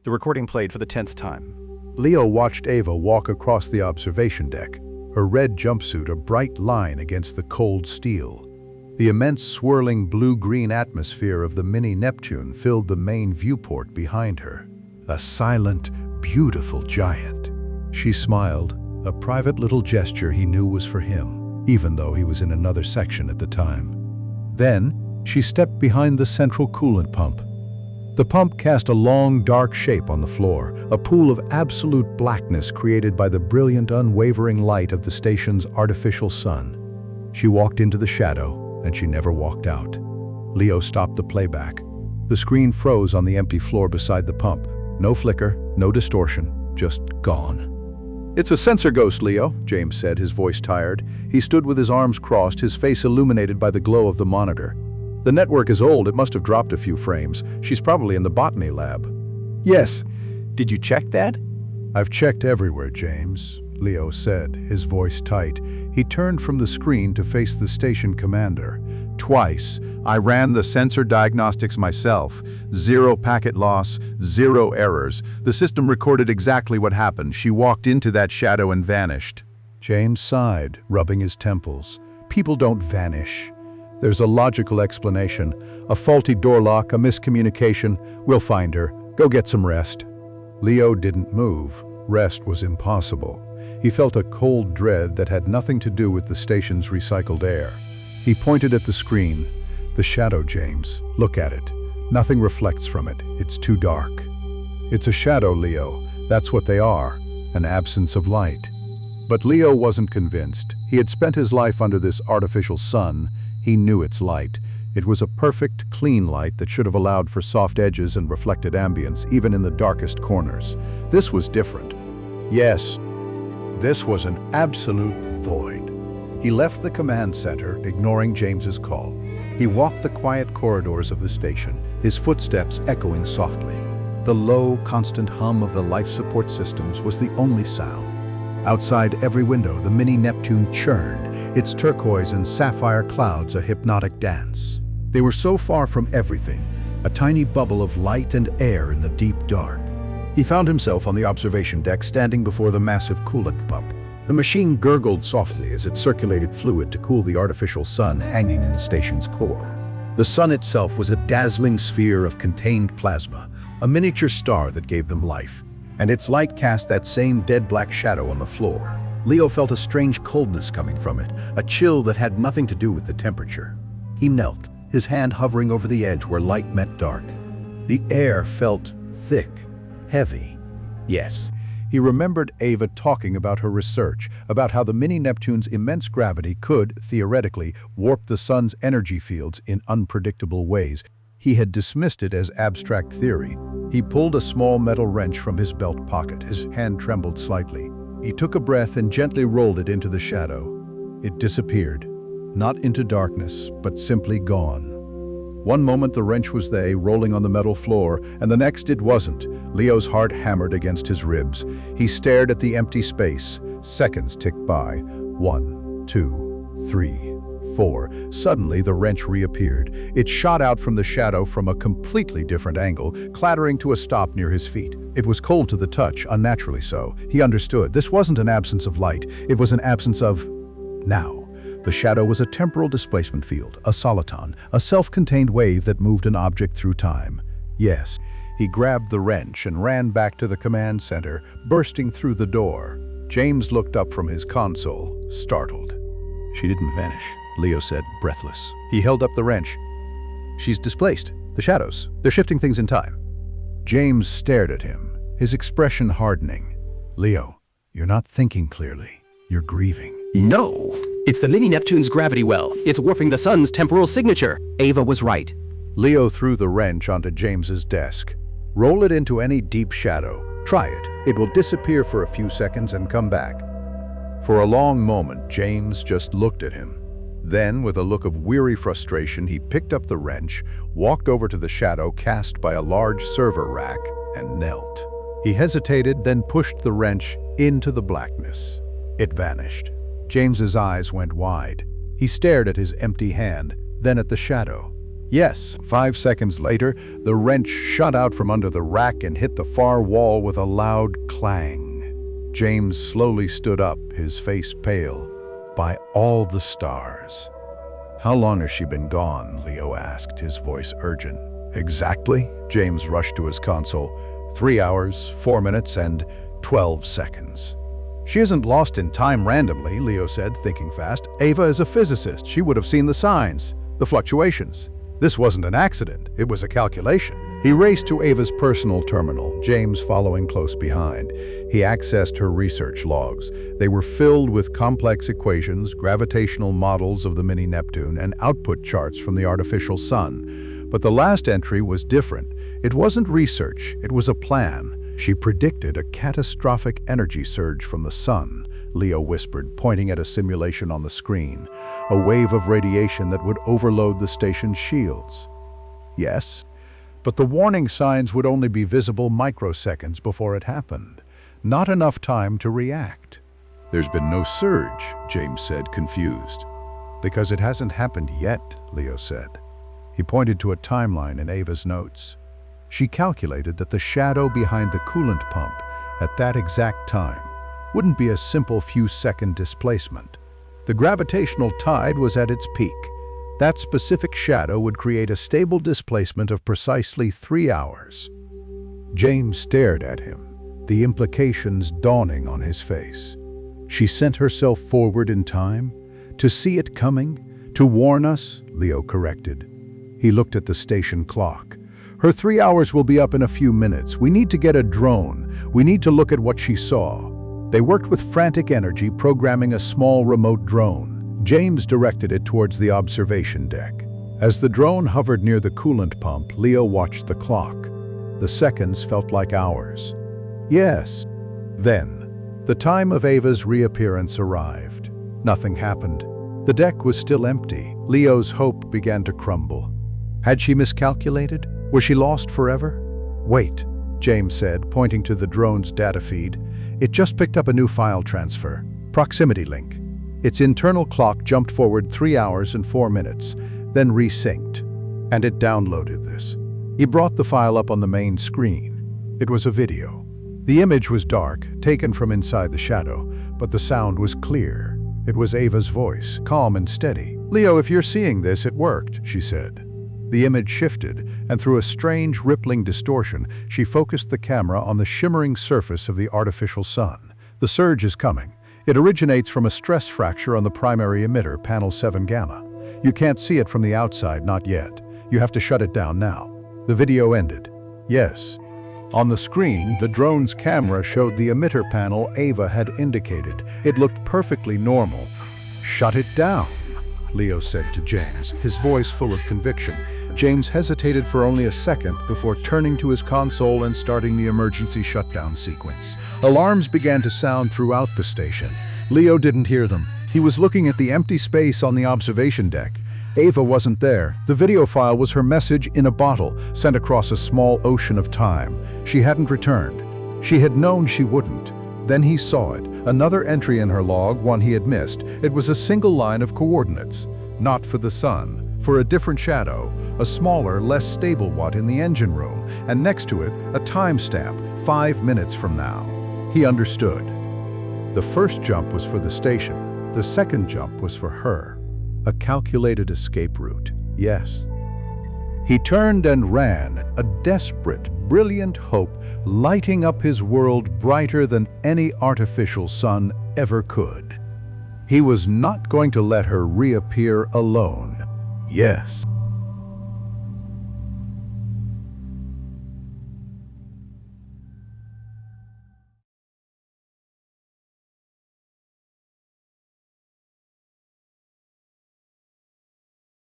The recording played for the 10th time. Leo watched Ava walk across the observation deck, her red jumpsuit a bright line against the cold steel. The immense swirling blue-green atmosphere of the mini Neptune filled the main viewport behind her. A silent, beautiful giant. She smiled, a private little gesture he knew was for him, even though he was in another section at the time. Then, she stepped behind the central coolant pump. The pump cast a long, dark shape on the floor, a pool of absolute blackness created by the brilliant, unwavering light of the station's artificial sun. She walked into the shadow, and she never walked out. Leo stopped the playback. The screen froze on the empty floor beside the pump. No flicker, no distortion, just gone. "It's a sensor ghost, Leo," James said, his voice tired. He stood with his arms crossed, his face illuminated by the glow of the monitor. "The network is old, it must have dropped a few frames. She's probably in the botany lab." "Yes. Did you check that?" "I've checked everywhere, James," Leo said, his voice tight. He turned from the screen to face the station commander. "Twice. I ran the sensor diagnostics myself. 0 packet loss, 0 errors. The system recorded exactly what happened. She walked into that shadow and vanished." James sighed, rubbing his temples. "People don't vanish. There's a logical explanation. A faulty door lock, a miscommunication. We'll find her. Go get some rest." Leo didn't move. Rest was impossible. He felt a cold dread that had nothing to do with the station's recycled air. He pointed at the screen. "The shadow, James. Look at it. Nothing reflects from it. It's too dark." "It's a shadow, Leo. That's what they are. An absence of light." But Leo wasn't convinced. He had spent his life under this artificial sun. He knew its light. It was a perfect, clean light that should have allowed for soft edges and reflected ambience, even in the darkest corners. This was different. Yes, this was an absolute void. He left the command center, ignoring James's call. He walked the quiet corridors of the station, his footsteps echoing softly. The low, constant hum of the life support systems was the only sound. Outside every window, the mini Neptune churned, its turquoise and sapphire clouds a hypnotic dance. They were so far from everything, a tiny bubble of light and air in the deep dark. He found himself on the observation deck, standing before the massive coolant pump. The machine gurgled softly as it circulated fluid to cool the artificial sun hanging in the station's core. The sun itself was a dazzling sphere of contained plasma, a miniature star that gave them life, and its light cast that same dead black shadow on the floor. Leo felt a strange coldness coming from it, a chill that had nothing to do with the temperature. He knelt, his hand hovering over the edge where light met dark. The air felt thick, heavy. Yes, he remembered Ava talking about her research, about how the mini Neptune's immense gravity could, theoretically, warp the sun's energy fields in unpredictable ways. He had dismissed it as abstract theory. He pulled a small metal wrench from his belt pocket. His hand trembled slightly. He took a breath and gently rolled it into the shadow. It disappeared, not into darkness, but simply gone. One moment the wrench was there, rolling on the metal floor, and the next it wasn't. Leo's heart hammered against his ribs. He stared at the empty space. Seconds ticked by. 1, 2, 3, 4. Suddenly the wrench reappeared. It shot out from the shadow from a completely different angle, clattering to a stop near his feet. It was cold to the touch, unnaturally so. He understood. This wasn't an absence of light. It was an absence of now. The shadow was a temporal displacement field, a soliton, a self-contained wave that moved an object through time. Yes, he grabbed the wrench and ran back to the command center, bursting through the door. James looked up from his console, startled. "She didn't vanish," Leo said, breathless. He held up the wrench. "She's displaced. The shadows. They're shifting things in time." James stared at him, his expression hardening. "Leo, you're not thinking clearly. You're grieving." No! It's the mini Neptune's gravity well. It's warping the sun's temporal signature. Ava was right. Leo threw the wrench onto James's desk. "Roll it into any deep shadow. Try it. It will disappear for a few seconds and come back." For a long moment, James just looked at him. Then, with a look of weary frustration, he picked up the wrench, walked over to the shadow cast by a large server rack, and knelt. He hesitated, then pushed the wrench into the blackness. It vanished. James's eyes went wide. He stared at his empty hand, then at the shadow. Yes, 5 seconds later, the wrench shot out from under the rack and hit the far wall with a loud clang. James slowly stood up, his face pale. By all the stars. "How long has she been gone?" Leo asked, his voice urgent. "Exactly?" James rushed to his console. 3 hours, 4 minutes, and 12 seconds. "She isn't lost in time randomly," Leo said, thinking fast. "Ava is a physicist. She would have seen the signs, the fluctuations. This wasn't an accident. It was a calculation." He raced to Ava's personal terminal, James following close behind. He accessed her research logs. They were filled with complex equations, gravitational models of the mini Neptune, and output charts from the artificial sun. But the last entry was different. It wasn't research, it was a plan. She predicted a catastrophic energy surge from the sun, Leo whispered, pointing at a simulation on the screen. A wave of radiation that would overload the station's shields. Yes, but the warning signs would only be visible microseconds before it happened. Not enough time to react. "There's been no surge," James said, confused. "Because it hasn't happened yet," Leo said. He pointed to a timeline in Ava's notes. She calculated that the shadow behind the coolant pump at that exact time wouldn't be a simple few-second displacement. The gravitational tide was at its peak. That specific shadow would create a stable displacement of precisely 3 hours. James stared at him, the implications dawning on his face. She sent herself forward in time? To see it coming? To warn us? Leo corrected. He looked at the station clock. "Her 3 hours will be up in a few minutes. We need to get a drone. We need to look at what she saw." They worked with frantic energy, programming a small remote drone. James directed it towards the observation deck. As the drone hovered near the coolant pump, Leo watched the clock. The seconds felt like hours. Yes. Then, the time of Ava's reappearance arrived. Nothing happened. The deck was still empty. Leo's hope began to crumble. Had she miscalculated? Was she lost forever? "Wait," James said, pointing to the drone's data feed. "It just picked up a new file transfer. Proximity link." Its internal clock jumped forward 3 hours and 4 minutes, then resynced. And it downloaded this. He brought the file up on the main screen. It was a video. The image was dark, taken from inside the shadow, but the sound was clear. It was Ava's voice, calm and steady. "Leo, if you're seeing this, it worked," she said. The image shifted, and through a strange, rippling distortion, she focused the camera on the shimmering surface of the artificial sun. "The surge is coming. It originates from a stress fracture on the primary emitter, panel 7 gamma. You can't see it from the outside, not yet. You have to shut it down now." The video ended. Yes. On the screen, the drone's camera showed the emitter panel Ava had indicated. It looked perfectly normal. "Shut it down," Leo said to James, his voice full of conviction. James hesitated for only a second before turning to his console and starting the emergency shutdown sequence. Alarms began to sound throughout the station. Leo didn't hear them. He was looking at the empty space on the observation deck. Ava wasn't there. The video file was her message in a bottle, sent across a small ocean of time. She hadn't returned. She had known she wouldn't. Then he saw it, another entry in her log, one he had missed. It was a single line of coordinates. Not for the sun, for a different shadow, a smaller, less stable one in the engine room, and next to it, a timestamp, 5 minutes from now. He understood. The first jump was for the station. The second jump was for her. A calculated escape route, yes. He turned and ran, a desperate, brilliant hope lighting up his world brighter than any artificial sun ever could. He was not going to let her reappear alone. Yes.